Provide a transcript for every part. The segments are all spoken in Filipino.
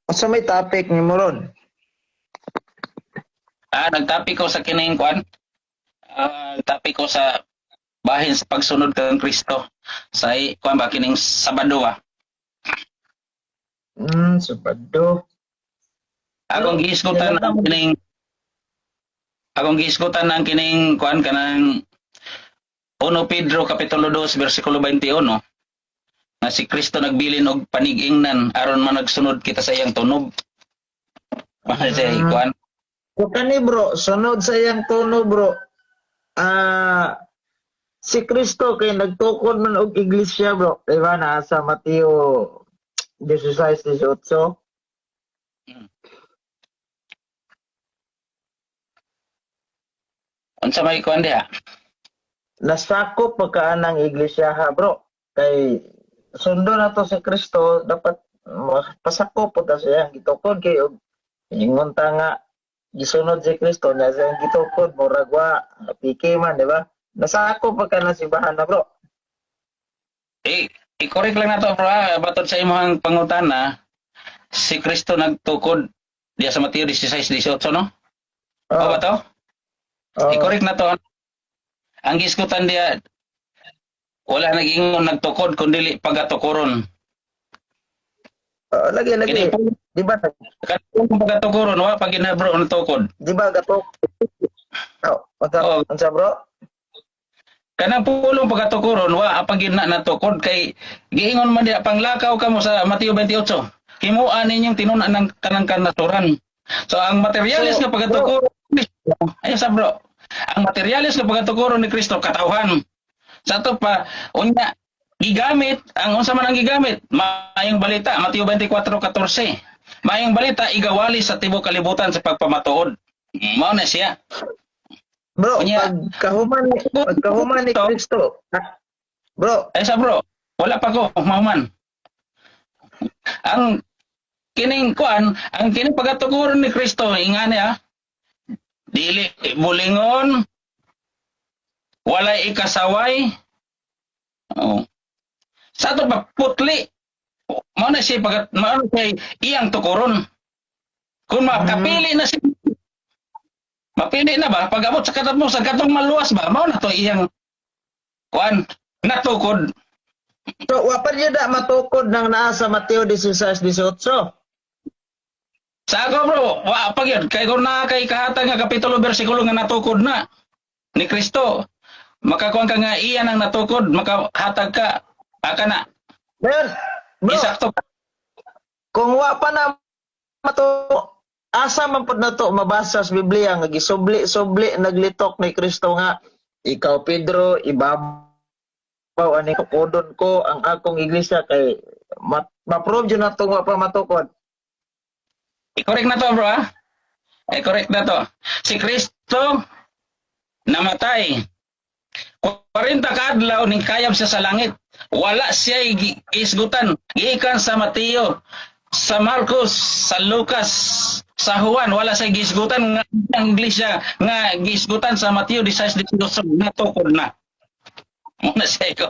Asa may topic ni Moron? Nagtopic ko sa kining kwan. Topic ko sa bahin sa pagsunod kang Kristo sa kwan ba kining Sabado ah. Sabado. Akong giisgutan ng kining kwan kanang 1 Pedro kapitulo 2 bersikulo 21 na si Kristo nagbilin og panig-ingnan aron man nagsunod kita sa iyang tunog. Mahal sa kwan. So kani bro, sunod sa iyang tono bro. Si Kristo kay nagtukod man og iglesia bro. Diba na sa Mateo 16:18. Unsa may kwan diha? Nasakop pagkaanang iglesia ha bro. Kay sundo na to si Kristo dapat pasakop po ta siya gitukod kay og ingon ta nga gisunod si Kristo na siyang gitukod murag wa piki man di ba? Nasakop pagka na simbahan na bro. I-correct lang nato bro batod sa imong pangutana si Kristo nagtukod diya sa Mateo 16:18 no? O ba to? I-correct na to. Ang gisgutan diya wala nag-ingon nagtukod kundi pagatukoron. Lagi. Di ba? Katong pagatukoron wa pag ginabro ang tukod. Di ba gatok? Unsa bro? Kanang pulong pagatukoron wa pag natukod kay giingon man diya panglakaw kamo sa Mateo 28. Himuan ninyong tinunan ng kanang kanasuran. So ang materialis nga pagatukoron ayo sa bro. Ang materialis nga pagatukoron ni Kristo katawhan. Sa to pa unya gigamit ang unsa man ang gigamit maayong balita Mateo 24:14. Maayong balita igawali sa tibuok kalibutan sa pagpamatuod. Mao na siya. Bro, Unya, pagkahuman ni Kristo. Bro, ay sa bro, wala pa ko mahuman. Ang kining pagatukoron ni Kristo ingani dili bulingon, walay ikasaway. Sa to ba putli? Mao na siya iyang tukuron. Kung makapili na siya, mapili na ba pag-abot sa katong maluwas ba? Mao na to iyang natukod. so wa pa niya da matukod nang naa sa Mateo 16:18. Sa ako bro, wa pag yun. Kaya kung na kay kahatag nga kapitulo bersikulo nga natukod na ni Kristo, makakuan ka nga iyan ang natukod, makahatag ka, aka na. Ngayon, bro, Isakto ka. kung wa pa na asa man pud nato mabasa sa Biblia nga gisubli naglitok ni Kristo nga ikaw Pedro ibabaw ani tukodon ko ang akong iglesia kay ma-prove jud nato wa pa matukod. I-correct na to bro I-correct na to. Si Kristo namatay. 40 kaadlaw ning kayab siya sa langit. Wala siya isgutan. Gikan sa Mateo, sa Marcos, sa Lucas, sa Juan, wala siya gisgutan nga ang iglesia nga gisgutan sa Mateo 16:18 natukod na. Muna siya ko.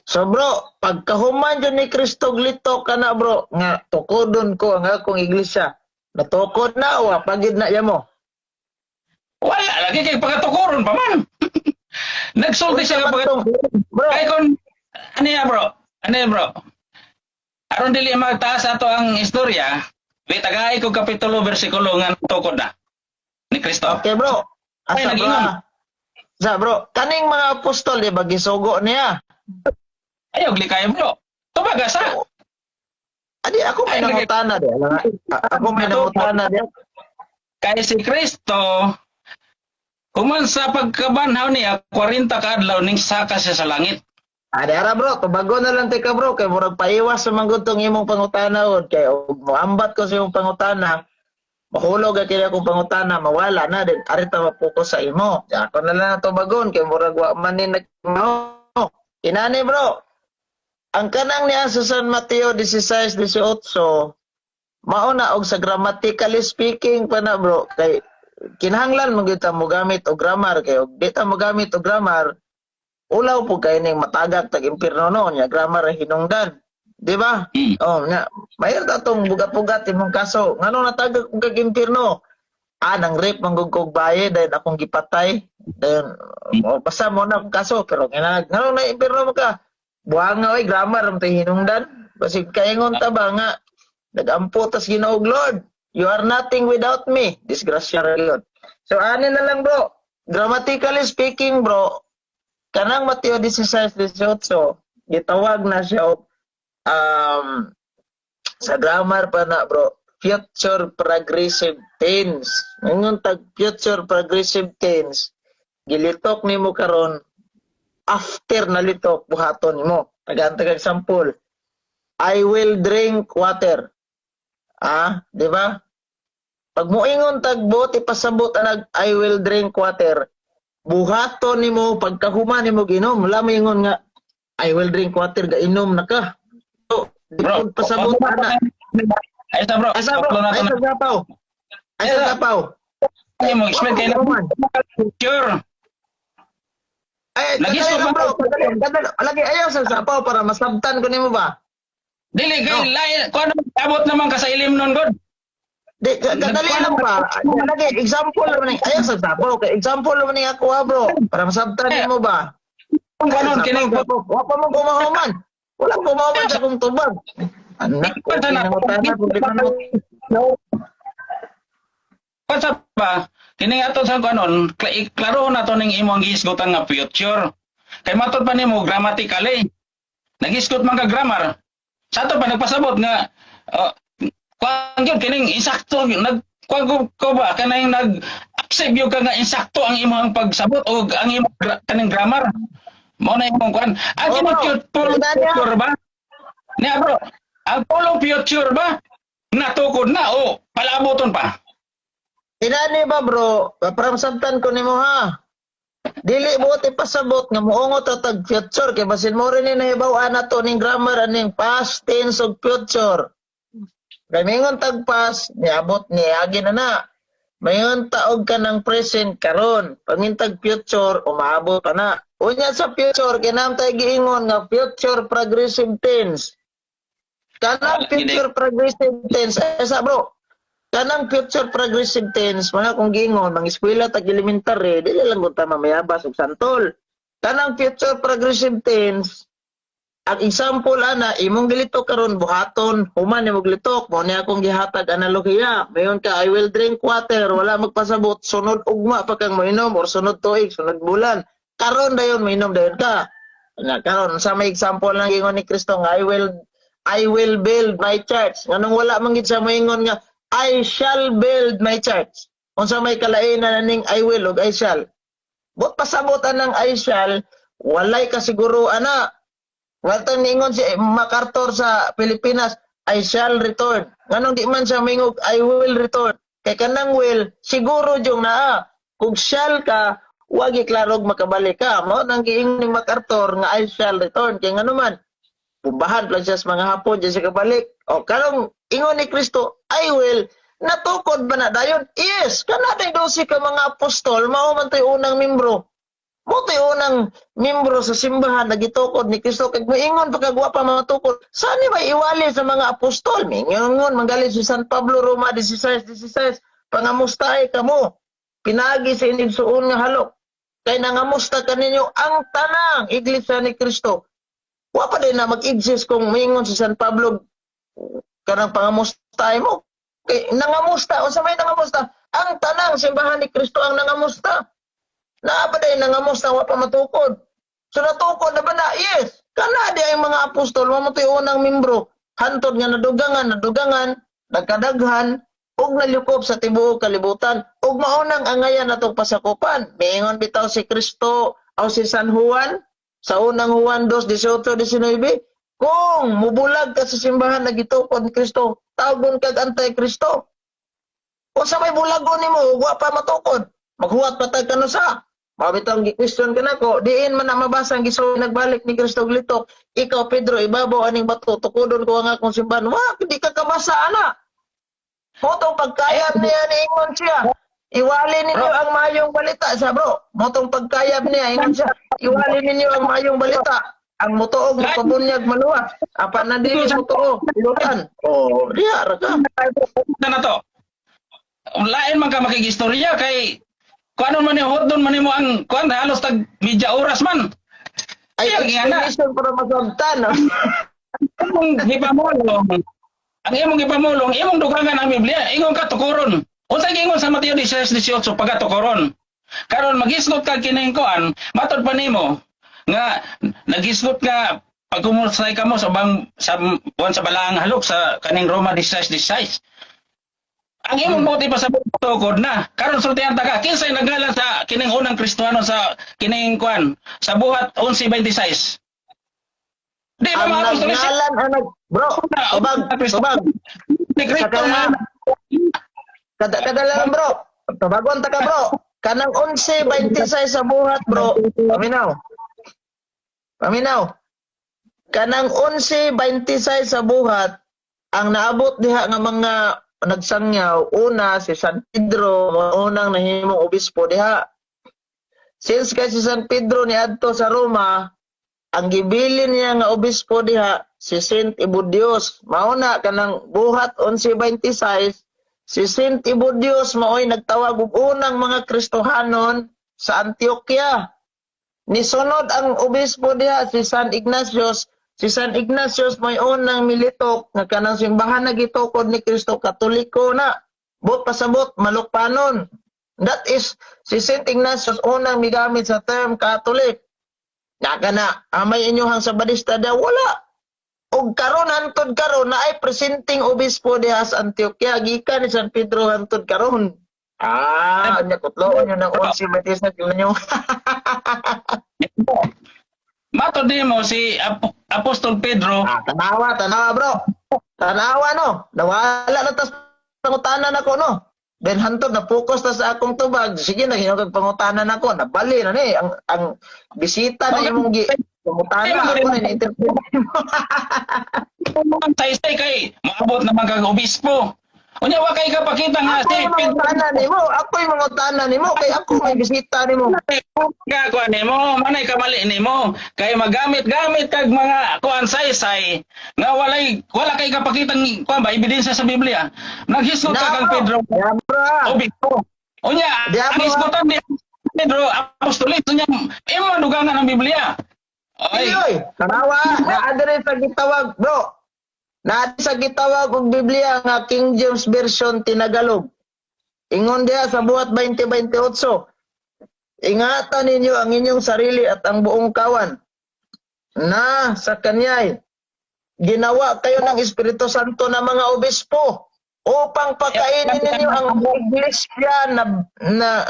So bro, pagkahuman dyan ni Kristo glitok ka na bro, nga tukodon ko ang akong iglesia. Natukod na o pagid na yan mo? Wala lagi kay pagatukoron pa man. Nagsulti siya nga pagatukoron. Bro, Kay kon ano ya bro? Aron dili magtaas ato ang istorya, bitagay ko kapitulo bersikulo nga tukod na ni Kristo. okay bro. Ay, Asa nag-ingon. bro? Sa bro, kaning mga apostol di ba gisugo niya? Ayaw glikay bro. Tumaga sa. Adi ako may Ay, nangutana di. Ako may nangutana di. Kay si Kristo kuman sa pagkabanhaw niya 40 kaadlaw ning saka siya sa langit. Adi ara bro, tubago na lang tika bro kay murag paiwas sa manggutong imong pangutana od kay moambat ko sa imong pangutana. Mahulog ka kaya akong pangutana, mawala na din. Arita mapokus sa imo. Ako na lang tubagon kay murag wa man ni nagmo. Inani bro. Ang kanang niya sa San Mateo 16:18 mauna og sa grammatically speaking pa na bro kay kinahanglan mo kita mo gamit og grammar kay og di ta mo gamit og grammar ulaw po kay ning matagak tag impierno no nya grammar hinungdan Di ba? Hmm. Oh, nga. Mayroon tatong bugat-bugat imong kaso. Ngano natagag kong kag impirno? Nang rape manggugkog baye dahil akong gipatay. Dahil, basta mo na akong kaso. Pero ngano na impirno mo ka? Buhang nga, grammar, ang hinungdan. Kasi kaingon ta ba nga, nagampo tas Ginoog Lord. You are nothing without me. Disgrasya ra yun. So, ano na lang bro. Grammatically speaking bro, kanang Mateo 16:18, gitawag na siya sa grammar pa na bro, future progressive tense. Ngayon tag future progressive tense, gilitok nimo karon after nalitok buhaton nimo. Tagantag example. I will drink water. Di ba? Pag moingon tag bot ipasabot anag I will drink water. Buhaton nimo pagkahuman nimo ginom, wala moingon nga I will drink water gainom na ka. So, di Bro, po pasabot ana. Ay sa bro. Asa bro, Upload na ay to sa na. gapaw. Ay sa gapaw. Ay mo explain kay Roman. future. Ay, Lagi kadali sa lang bro. Kadali. Lagi ayaw sa gapaw para masabtan ko nimo ba? Dili kay No. lain ko ano abot naman ka sa ilim nun god. Di, kadali lang ba? Lagi, example naman ayaw sa gapaw. Example naman ni ako bro. Para masabtan nimo ba? Kung kanon kining Wa pa mo kumahuman. Wala kumahuman sa kong tubag. Anak ko, pinangutana ko pinanot. Pasa pa, kining ato sa kanon, klaro na to ning imong gihisgutan nga future. Kay matod pa nimo grammatically. Nagisgot man ka grammar. Sa ato pa nagpasabot nga kuan gyud kining insakto nagkuan ko ba kanang nag-accept yung ka nga insakto ang imong pagsabot o ang imong kaning grammar. Mao na imong kuan. Ang Oh, imong bro. future ba? Niya bro, ang pulong future ba? Natukod na o palaboton pa. Inani ba bro, para masabtan ko nimo ha. Dili mo ti pasabot nga muongot tag future kay basin mo rin ni nahibaw-an nato ning grammar aning past tense ug future. Kay mingon tag past niabot ni agi na. Mayon taog ka ng present karon. Pamintag future umaabot pa na. Unya sa future kinam tay giingon nga future progressive tense. Kanang future progressive tense esa bro. Kanang future progressive tense mga kung giingon mang eskwela tag elementary dili lang gud ta mamayabas og santol. Kanang future progressive tense ang example ana imong gilitok karon buhaton human imong gilitok mo ni akong gihatag analohiya mayon ka I will drink water wala magpasabot sunod ugma pa kang mainom or sunod tuig sunod bulan karon dayon mainom dayon ka nga karon sa may example lang gingon ni Kristo nga I will build my church nganong wala man gid sa moingon nga I shall build my church unsa may kalainan ning I will ug I shall bot pasabotan ng I shall walay kasiguro ana. Walton ningon si MacArthur sa Pilipinas, I shall return. Nganong di man siya mingog, I will return. Kay kanang will, siguro yung naa. Kung shall ka, wag iklarog makabalik ka. Mao nang giingon ni MacArthur nga I shall return. Kay nga naman, pumbahan lang siya sa mga hapon, diya siya kabalik. O karong ingon ni Kristo, I will, natukod ba na dayon? Yes, kanatay 12 ka mga apostol, mao man tayo unang membro. Motoy unang membro sa simbahan nagitukod ni Kristo kay moingon pagkagwa pa matukod. Saan ba iwali sa mga apostol? Mingon manggali si San Pablo Roma 16:16 pangamustahay kamo. Pinagi sa inigsuon nga halok. Kay nangamusta kaninyo ang tanang iglesia ni Kristo. Wa pa din na mag-exist kung mingon si San Pablo kanang pangamustahay mo. Kay nangamusta o sa may nangamusta ang tanang simbahan ni Kristo ang nangamusta. Naapaday nangamusta wa pa matukod. So natukod na ba na? Yes. Kanadi ay mga apostol, mamutoy unang membro. Hantod nga nadugangan, nagkadaghan, ug nalyukop sa tibuok kalibutan. Ug maunang angayan natong pasakupan. Miingon bitaw si Kristo o si San Juan sa unang Juan 2:18-19. Kung mubulag ka sa simbahan nagitukod ni Kristo, tawgon kag anti-Kristo. O sa may bulagon nimo, wa pa matukod. Maghuwat patag kano sa mabitang gi-question ka nako, diin man na mabasa ang gisulti nagbalik ni Kristo glitok. Ikaw Pedro ibabaw aning bato tukudon ko ang akong simbahan. Wa di ka kabasa ana. Motong pagkayab niya niingon siya. Iwali ninyo ang mayong balita sa bro. Motong pagkayab niya ingon siya. Iwali ninyo ang mayong balita. ang mutuog mo pabunyag maluwas. Apa na dili mutuog, ilutan. Oh, diya ra ka. Na to. Lain man ka makigistorya kay kuano man ni hotdon man mo ang kuan halos tag media oras man. Ay, Kaya nga na. explanation para masabtan. Imong gipamulong. Ang imong gipamulong, imong dugangan ang Biblia, ingon ka tukuron. Unsay giingon sa Mateo 16:18 pagatukuron. Karon magisgot ka kining kuan, matod pa nimo nga nagisgot ka pag kumusay ka mo sa buwan sa balaang halok sa kaning Roma 16:16. Ang imong buti pa sa tukod na. Karon sultihan ta ka kinsay nagala sa kining unang Kristiyano sa kining kuan sa buhat 11:26. Di ba Ang mga apostol nagnalan bro, tubag. ni Kristo man? Kadalaran bro. Tabagon ta ka bro. Kanang 11:26 sa buhat bro. Paminaw. Kanang 11:26 sa buhat ang naabot diha nga mga nagsangyaw, una si San Pedro, unang nahimong obispo diha. Since kay si San Pedro ni adto sa Roma, ang gibilin niya nga obispo diha si Saint Ebudios. Mauna kanang buhat 11:26, si Saint Ebudios maoy nagtawag og unang mga Kristohanon sa Antioquia. Nisunod ang obispo diha si San Ignatius. Si San Ignatius may unang militok nga kanang simbahan na gitukod ni Kristo Katoliko na. Bot pasabot malukpanon. That is si Saint Ignatius unang migamit sa term Catholic. Naka na amay inyohang Sabadista daw wala. Og karon hantod karon na ay presenting obispo diha sa Antioquia gikan ni San Pedro hantod karon. Anya kutloon yun ng 11:26 yun yung. Matod mo si Apostol Pedro. Tanawa bro. Tanawa no. Nawala na tas pangutanan ako no. Ben hantod na focus ta sa akong tubag. Sige na hinugag pangutanan ako. Nabali na ni ang bisita na imong pangutanan ako na interpret mo. Ang saysay kay maabot naman kag obispo. Unya wa kay kapakita nga si Pedro. Ako'y mangutanan nimo kay ako may bisita nimo. Ka kuan nimo, manay kamali nimo kay magamit-gamit kag mga kuan saysay nga wala kay kapakitang kuan ba ebidensya sa Biblia. Naghisgot ka kang Pedro. Obispo. Unya, ang isgutan ni Pedro apostolis unya imo dugangan ang Biblia. Oy, tanawa na adre sa gitawag, bro. Na sa gitawag og Biblia nga King James Version tinagalog. Ingon diha sa buhat 20:28. Ingatan ninyo ang inyong sarili at ang buong kawan na sa kanya'y ginawa kayo ng Espiritu Santo na mga obispo upang pakainin ninyo ang iglesia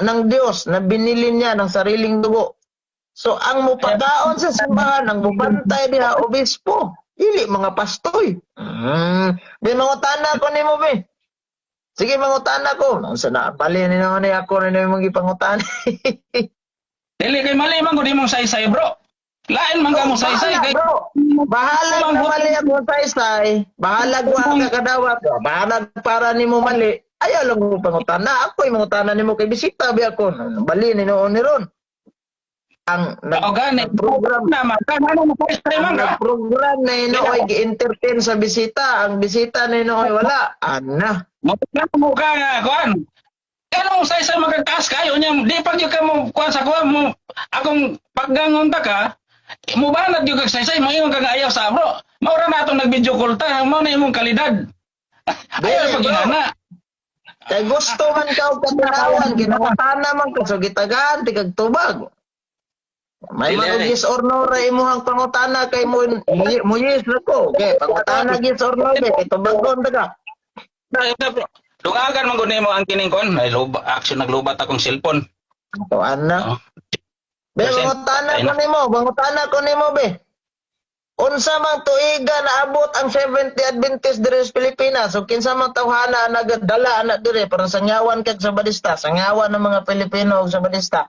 ng Diyos na binili niya ng sariling dugo. So ang mupadaon sa simbahan, ang mubantay diha obispo. Dili mga pastoy. Be mangutana ko nimo be. Sige mangutana ko. Nang sana bali ni naman ni ako na imong gipangutana. Dili kay mali man gud imong saysay bro. Lain man ka mo saysay kay bro. Bahala na mali ako saysay. Bahala ko ka kadawat. Bahala para nimo mali. Ayaw lang mo pangutana. Ako'y mangutana nimo kay bisita bi ako. Bali ni noon ni ron. Ang program na magkano mo program na inooy gi-entertain sa bisita, ang bisita na inooy wala ana mo ka nga kuan kanong say magtaas kayo nya di pag ka mo kuan sa kuan mo akong paggangon ta ka mo banat gyud kag say moingon ka nga ayaw sa bro maura na atong nag-video call ta mao na imong kalidad ayaw pag inana kay gusto man ka og katanawan kinakatana man ka so gitagaan tigag tubag. May mga yes or no ra imuhang pangutana kay mo yes ra ko. Okay, pangutana yes or no kay tubagon daga. Dungagan man gud nimo ang kining kon. Ay action naglubat akong cellphone. To ana. Be pangutana ko nimo be. Unsa man tuiga naabot ang 70 Adventist diri sa Pilipinas? So kinsa man tawhana nagadala ana dire para sangyawan kag Sabadista, sangyawan ng mga Pilipino og Sabadista.